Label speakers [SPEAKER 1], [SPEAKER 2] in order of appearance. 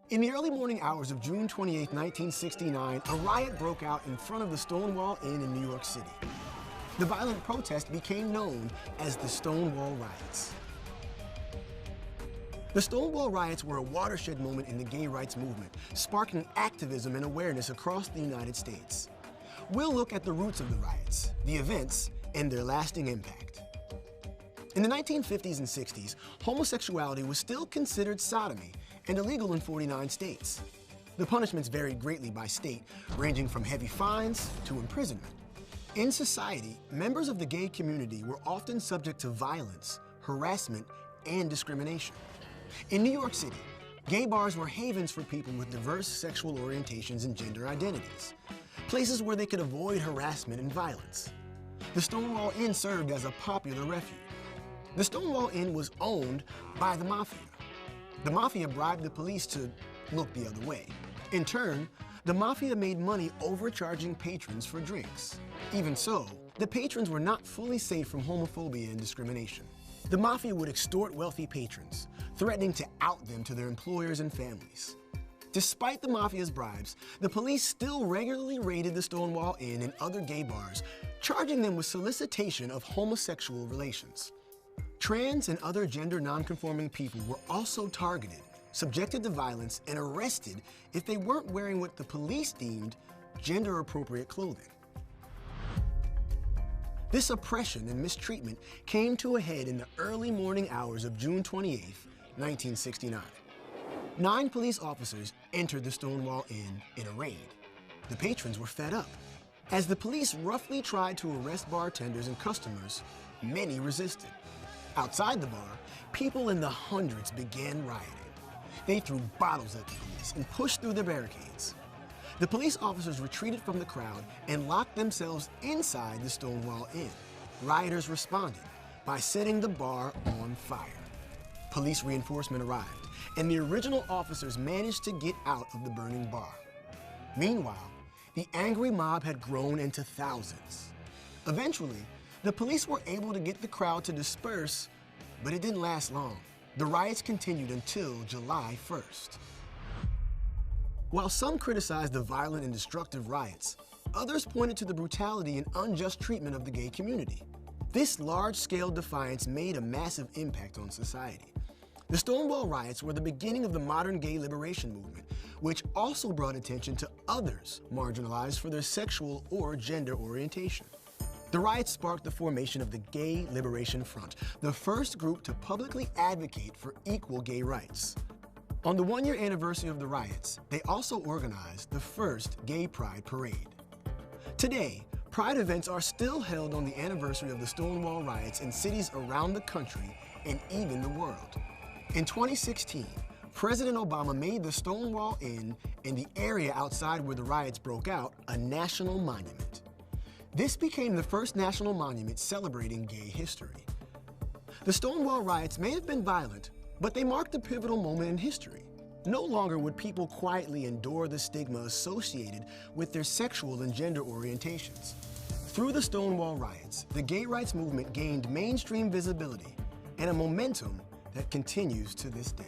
[SPEAKER 1] In the early morning hours of June 28, 1969, a riot broke out in front of the Stonewall Inn in New York City. The violent protest became known as the Stonewall Riots. The Stonewall Riots were a watershed moment in the gay rights movement, sparking activism and awareness across the United States. We'll look at the roots of the riots, the events, and their lasting impact. In the 1950s and 60s, homosexuality was still considered sodomy and illegal in 49 states. The punishments varied greatly by state, ranging from heavy fines to imprisonment. In society, members of the gay community were often subject to violence, harassment, and discrimination. In New York City, gay bars were havens for people with diverse sexual orientations and gender identities, places where they could avoid harassment and violence. The Stonewall Inn served as a popular refuge. The Stonewall Inn was owned by the mafia. The mafia bribed the police to look the other way. In turn, the mafia made money overcharging patrons for drinks. Even so, the patrons were not fully safe from homophobia and discrimination. The mafia would extort wealthy patrons, threatening to out them to their employers and families. Despite the mafia's bribes, the police still regularly raided the Stonewall Inn and other gay bars, charging them with solicitation of homosexual relations. Trans and other gender nonconforming people were also targeted, subjected to violence, and arrested if they weren't wearing what the police deemed gender-appropriate clothing. This oppression and mistreatment came to a head in the early morning hours of June 28, 1969. 9 police officers entered the Stonewall Inn in a raid. The patrons were fed up. As the police roughly tried to arrest bartenders and customers, many resisted. Outside the bar, people in the hundreds began rioting. They threw bottles at the police and pushed through the barricades. The police officers retreated from the crowd and locked themselves inside the Stonewall Inn. Rioters responded by setting the bar on fire. Police reinforcement arrived, and the original officers managed to get out of the burning bar. Meanwhile, the angry mob had grown into thousands. Eventually, the police were able to get the crowd to disperse, but it didn't last long. The riots continued until July 1st. While some criticized the violent and destructive riots, others pointed to the brutality and unjust treatment of the gay community. This large-scale defiance made a massive impact on society. The Stonewall Riots were the beginning of the modern gay liberation movement, which also brought attention to others marginalized for their sexual or gender orientation. The riots sparked the formation of the Gay Liberation Front, the first group to publicly advocate for equal gay rights. On the 1-year anniversary of the riots, they also organized the first Gay Pride Parade. Today, Pride events are still held on the anniversary of the Stonewall Riots in cities around the country and even the world. In 2016, President Obama made the Stonewall Inn and the area outside where the riots broke out a national monument. This became the first national monument celebrating gay history. The Stonewall Riots may have been violent, but they marked a pivotal moment in history. No longer would people quietly endure the stigma associated with their sexual and gender orientations. Through the Stonewall Riots, the gay rights movement gained mainstream visibility and a momentum that continues to this day.